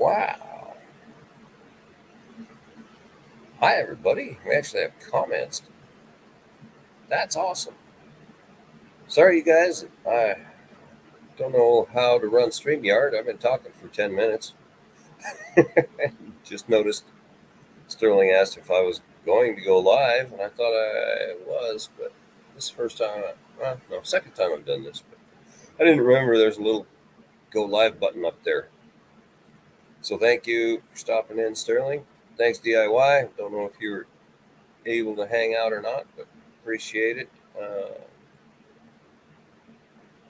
Wow. Hi, everybody. We actually have comments. That's awesome. Sorry, you guys. I don't know how to run StreamYard. I've been talking for 10 minutes. Just noticed Sterling asked if I was going to go live, and I thought I was, but this is the first time. Second time I've done this. But I didn't remember there's a little go live button up there. So thank you for stopping in, Sterling. Thanks, DIY. Don't know if you were able to hang out or not, but appreciate it.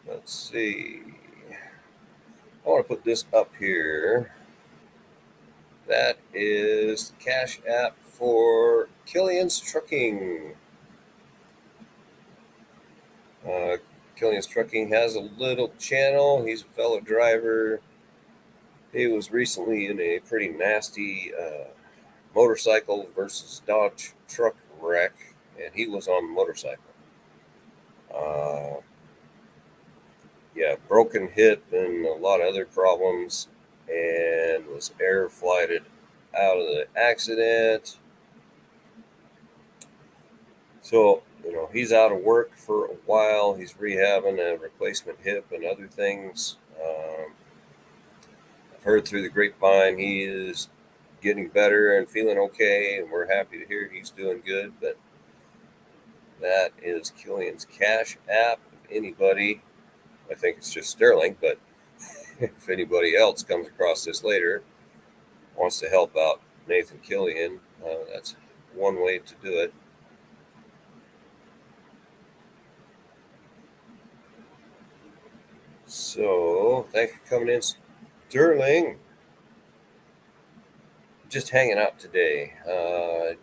Let's see. I want to put this up here. That is the Cash App for Killian's Trucking. Killian's Trucking has a little channel. He's a fellow driver. He was recently in a pretty nasty motorcycle versus Dodge truck wreck, and he was on the motorcycle. Broken hip and a lot of other problems, and was air flighted out of the accident. So, he's out of work for a while. He's rehabbing a replacement hip and other things. I've heard through the grapevine he is getting better and feeling okay, and we're happy to hear he's doing good. But that is Killian's Cash App. If anybody, I think it's just Sterling, but if anybody else comes across this later, wants to help out Nathan Killian, that's one way to do it. So, thanks for coming in, Sterling. Just hanging out today. I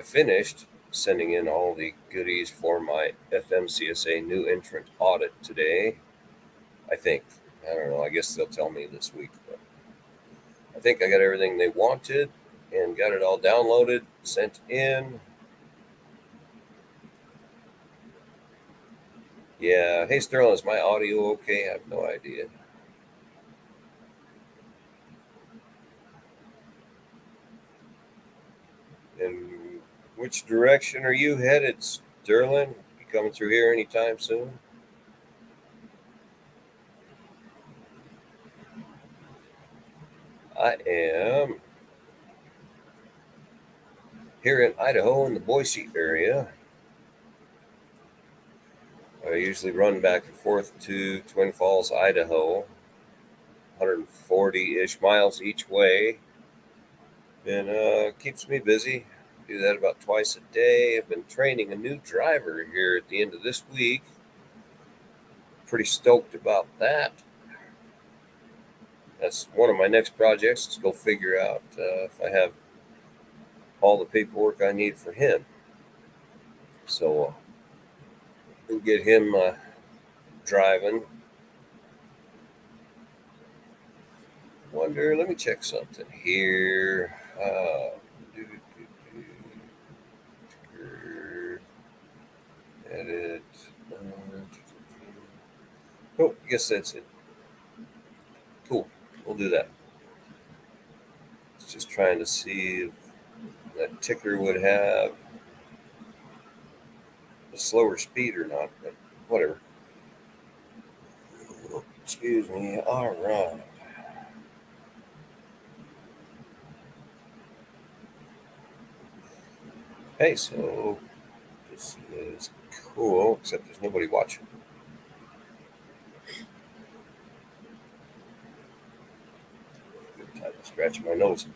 finished sending in all the goodies for my FMCSA new entrant audit today. I think. I don't know. I guess they'll tell me this week. But I think I got everything they wanted and got it all downloaded, sent in. Yeah. Hey, Sterling, is my audio okay? I have no idea. And which direction are you headed, Sterling? You coming through here anytime soon? I am here in Idaho in the Boise area. I usually run back and forth to Twin Falls, Idaho, 140-ish miles each way, and keeps me busy. Do that about twice a day. I've been training a new driver here at the end of this week. Pretty stoked about that. That's one of my next projects, is go figure out if I have all the paperwork I need for him. So we'll get him driving. Let me check something here. Edit. Oh, I guess that's it. Cool. We'll do that. Just trying to see if that ticker would have a slower speed or not, but whatever. Excuse me. All right. Hey, so this is cool, except there's nobody watching. Good time to scratch my nose.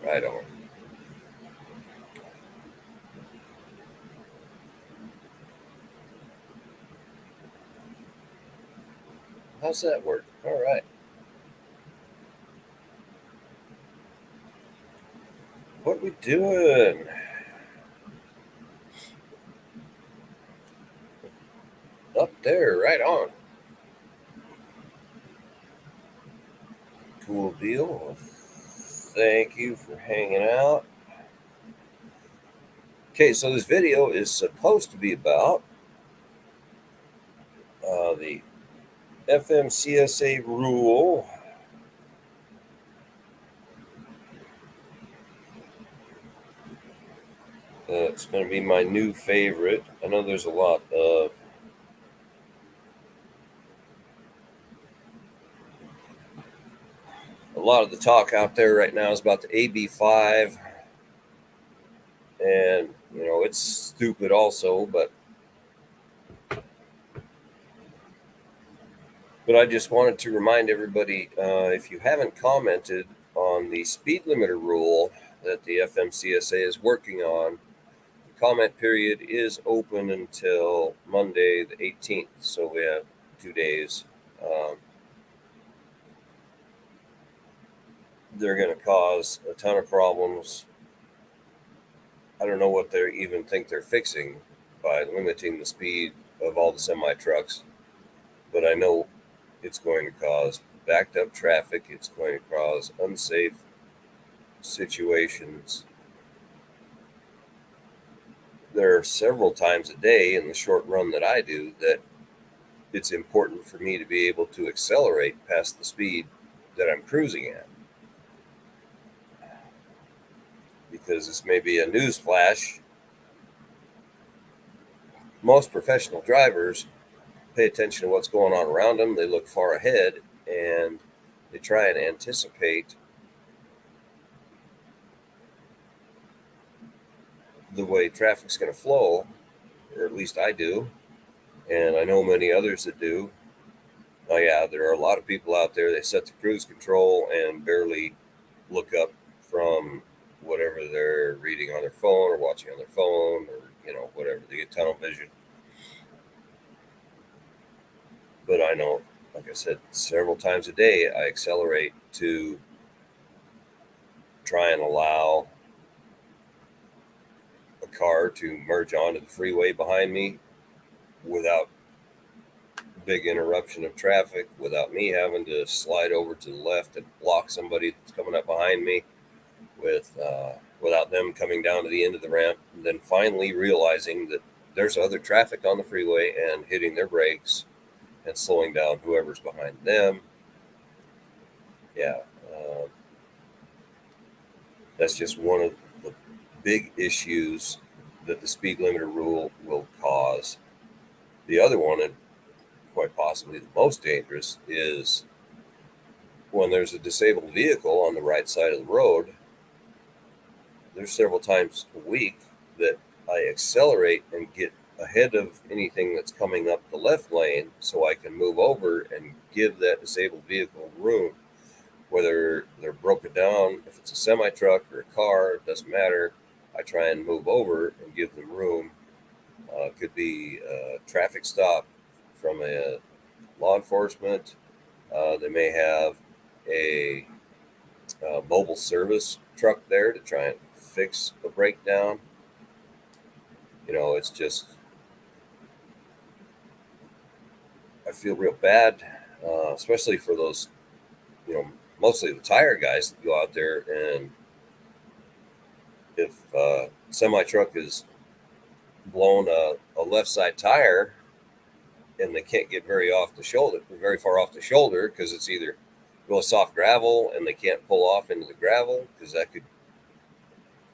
Right on. How's that work? All right. What we doing? Up there, right on. Cool deal. Thank you for hanging out. Okay, so this video is supposed to be about the FMCSA rule. It's going to be my new favorite. I know there's a lot of the talk out there right now is about the AB5, and it's stupid also, but I just wanted to remind everybody, if you haven't commented on the speed limiter rule that the FMCSA is working on, the comment period is open until Monday the 18th, so we have 2 days. They're going to cause a ton of problems. I don't know what they even think they're fixing by limiting the speed of all the semi trucks, but I know it's going to cause backed up traffic. It's going to cause unsafe situations. There are several times a day in the short run that I do that it's important for me to be able to accelerate past the speed that I'm cruising at. Because this may be a news flash. Most professional drivers pay attention to what's going on around them. They look far ahead and they try and anticipate the way traffic's going to flow, or at least I do, and I know many others that do. Oh yeah, there are a lot of people out there. They set the cruise control and barely look up from whatever they're reading on their phone or watching on their phone, or whatever. They get tunnel vision. But I know, like I said, several times a day, I accelerate to try and allow a car to merge onto the freeway behind me without big interruption of traffic, without me having to slide over to the left and block somebody that's coming up behind me, without them coming down to the end of the ramp, and then finally realizing that there's other traffic on the freeway and hitting their brakes and slowing down whoever's behind them. Yeah, that's just one of the big issues that the speed limiter rule will cause. The other one, and quite possibly the most dangerous, is when there's a disabled vehicle on the right side of the road. There's several times a week that I accelerate and get ahead of anything that's coming up the left lane so I can move over and give that disabled vehicle room. Whether they're broken down, if it's a semi truck or a car, it doesn't matter. I try and move over and give them room. It could be a traffic stop from a law enforcement. They may have a mobile service truck there to try and fix a breakdown. It's just, I feel real bad, especially for those, mostly the tire guys that go out there, and if semi truck is blown a left side tire and they can't get very far off the shoulder, because it's either real soft gravel and they can't pull off into the gravel because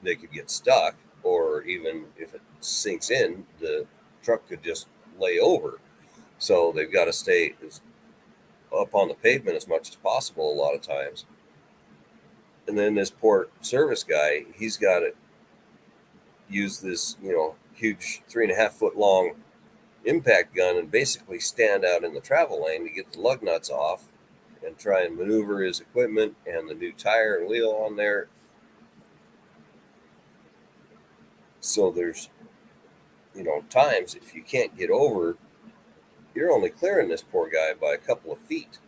they could get stuck, or even if it sinks in, the truck could just lay over. So they've got to stay up on the pavement as much as possible a lot of times. And then this poor service guy, he's got to use this, huge 3.5 foot long impact gun and basically stand out in the travel lane to get the lug nuts off and try and maneuver his equipment and the new tire and wheel on there. So there's, times if you can't get over, you're only clearing this poor guy by a couple of feet.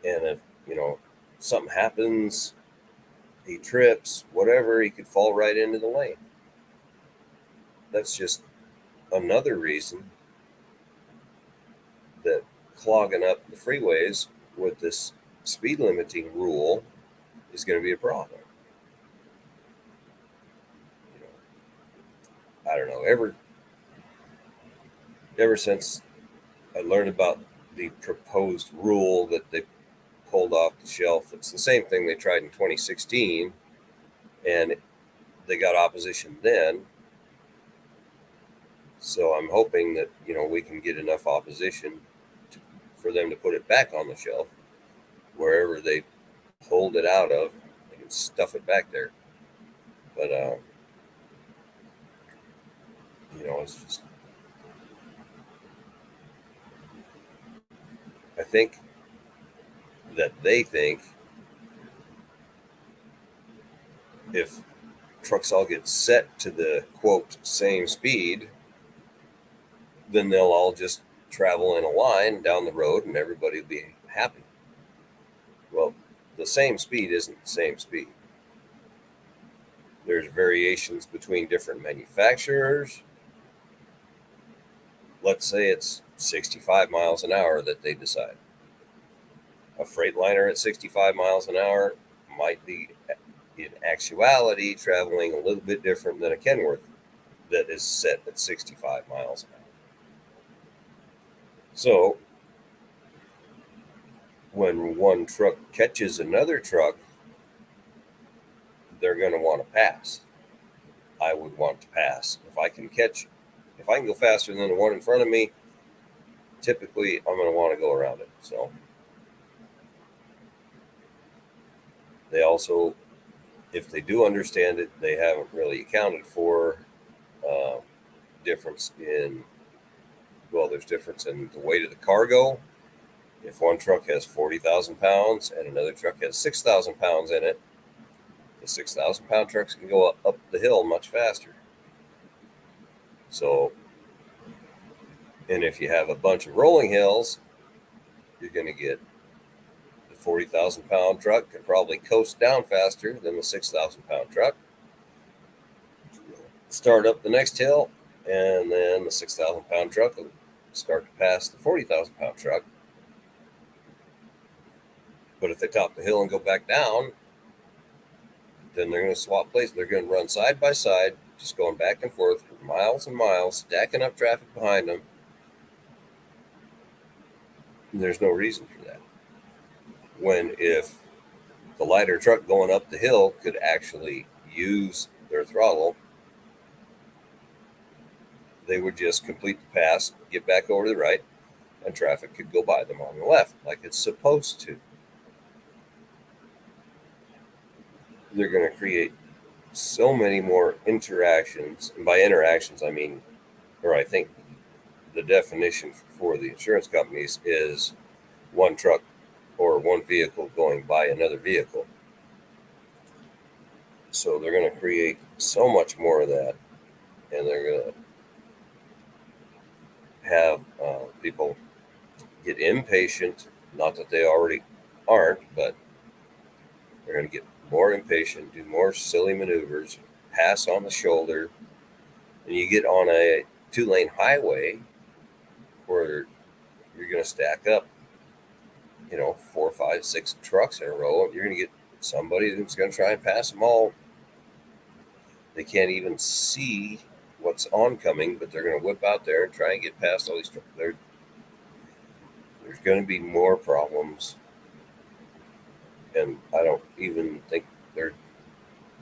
And if, something happens, he trips, whatever, he could fall right into the lane. That's just another reason that clogging up the freeways with this speed limiting rule is going to be a problem. I don't know. Ever since I learned about the proposed rule that they pulled off the shelf. It's the same thing they tried in 2016, and they got opposition then. So I'm hoping that we can get enough opposition for them to put it back on the shelf wherever they pulled it out of. They can stuff it back there. But it's just, I think that they think if trucks all get set to the quote same speed, then they'll all just travel in a line down the road and everybody will be happy. Well, the same speed isn't the same speed. There's variations between different manufacturers. Let's say it's 65 miles an hour that they decide. A Freightliner at 65 miles an hour might be, in actuality, traveling a little bit different than a Kenworth that is set at 65 miles an hour. So when one truck catches another truck, they're going to want to pass. I would want to pass. If I can go faster than the one in front of me, typically I'm going to want to go around it. So they also, if they do understand it, they haven't really accounted for difference in, there's difference in the weight of the cargo. If one truck has 40,000 pounds and another truck has 6,000 pounds in it, the 6,000 pound trucks can go up the hill much faster. So, and if you have a bunch of rolling hills, you're going to get the 40,000 pound truck can probably coast down faster than the 6,000 pound truck. Start up the next hill, and then the 6,000 pound truck will start to pass the 40,000 pound truck. But if they top the hill and go back down, then they're going to swap places. They're going to run side by side, just going back and forth for miles and miles, stacking up traffic behind them. And there's no reason for that. When if the lighter truck going up the hill could actually use their throttle, they would just complete the pass, get back over to the right, and traffic could go by them on the left like it's supposed to. They're going to create so many more interactions. And by interactions, I mean, or I think the definition for the insurance companies is one truck or one vehicle going by another vehicle. So they're going to create so much more of that, and they're going to have people get impatient. Not that they already aren't, but they're going to get more impatient, do more silly maneuvers, pass on the shoulder, and you get on a 2-lane highway where you're going to stack up, 4, 5, 6 trucks in a row. You're going to get somebody that's going to try and pass them all. They can't even see what's oncoming, but they're going to whip out there and try and get past all these trucks. There's going to be more problems, and I don't even think they're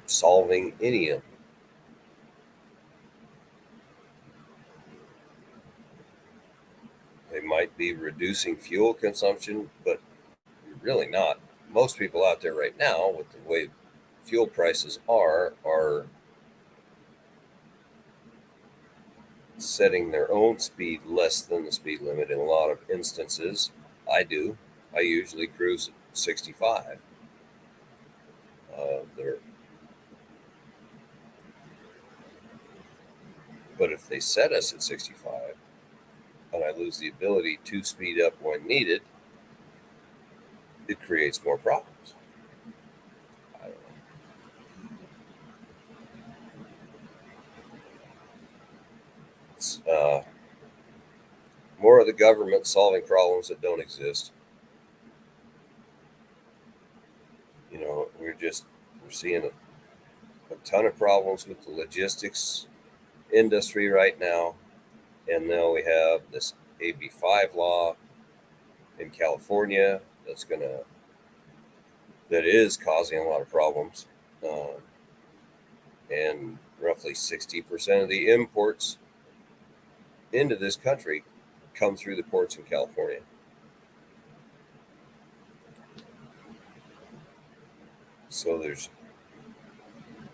solving any of them. They might be reducing fuel consumption, but really not. Most people out there right now, with the way fuel prices are setting their own speed less than the speed limit in a lot of instances. I do. I usually cruise at 65. But if they set us at 65 and I lose the ability to speed up when needed, it creates more problems. I don't know. It's more of the government solving problems that don't exist. We're seeing a ton of problems with the logistics industry right now. And now we have this AB5 law in California that is causing a lot of problems. And roughly 60% of the imports into this country come through the ports in California. So there's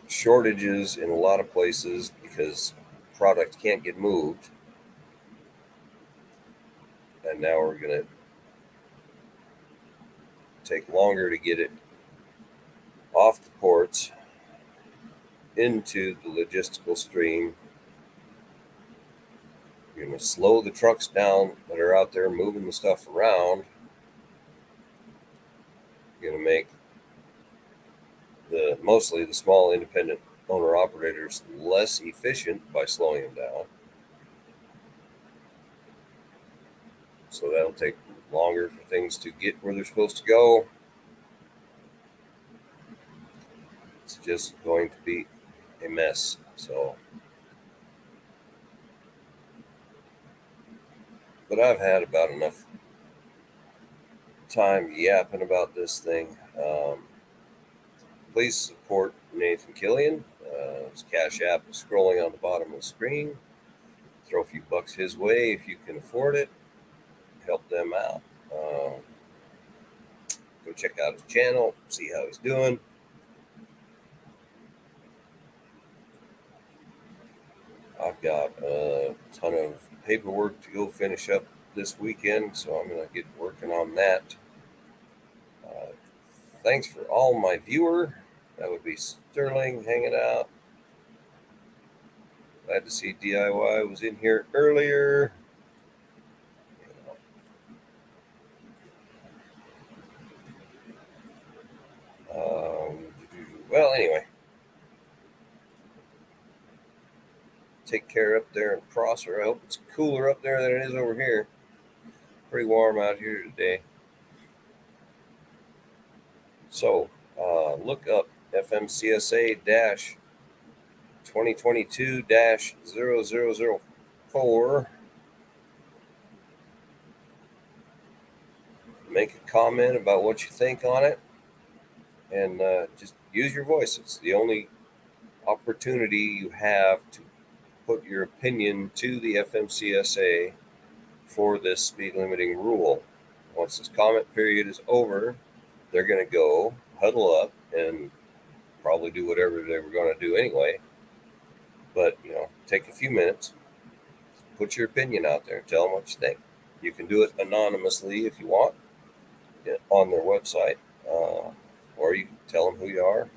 shortages in a lot of places because product can't get moved. And now we're going to take longer to get it off the ports into the logistical stream. You're going to slow the trucks down that are out there moving the stuff around. You're going to make mostly the small independent owner operators less efficient by slowing them down. So that'll take longer for things to get where they're supposed to go. It's just going to be a mess. But I've had about enough time yapping about this thing. Please support Nathan Killian. His Cash App is scrolling on the bottom of the screen. Throw a few bucks his way if you can afford it. Help them out. Go check out his channel, see how he's doing. I've got a ton of paperwork to go finish up this weekend, so I'm going to get working on that. Thanks for all my viewer. That would be Sterling hanging out. Glad to see DIY was in here earlier. Well, anyway. Take care up there in Prosser. I hope it's cooler up there than it is over here. Pretty warm out here today. So, look up FMCSA-2022-0004. Make a comment about what you think on it. And just use your voice. It's the only opportunity you have to put your opinion to the FMCSA for this speed limiting rule. Once this comment period is over, they're going to go huddle up and probably do whatever they were going to do anyway. But, take a few minutes, put your opinion out there, tell them what you think. You can do it anonymously if you want on their website, or you can tell them who you are.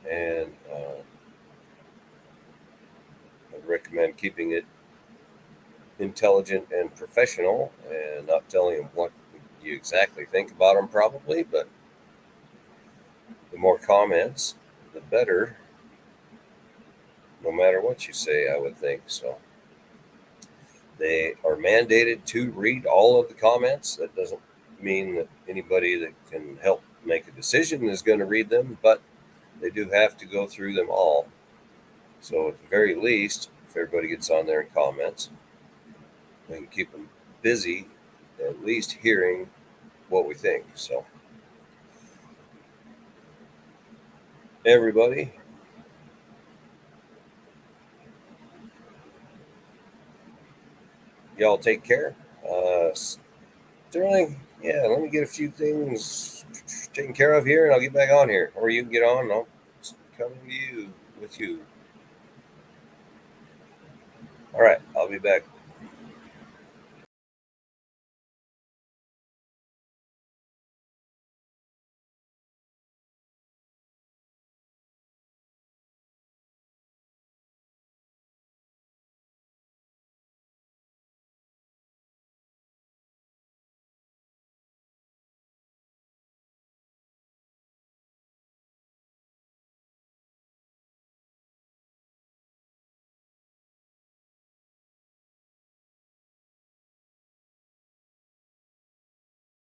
And I'd recommend keeping it intelligent and professional and not telling them what you exactly think about them probably, but the more comments, the better, no matter what you say, I would think. So they are mandated to read all of the comments. That doesn't mean that anybody that can help make a decision is going to read them, but they do have to go through them all. So at the very least, if everybody gets on there and comments, we can keep them busy, at least hearing what we think. So everybody, y'all take care. Sterling, yeah, let me get a few things taken care of here and I'll get back on here. Or you can get on and I'll come to you with you. All right, I'll be back.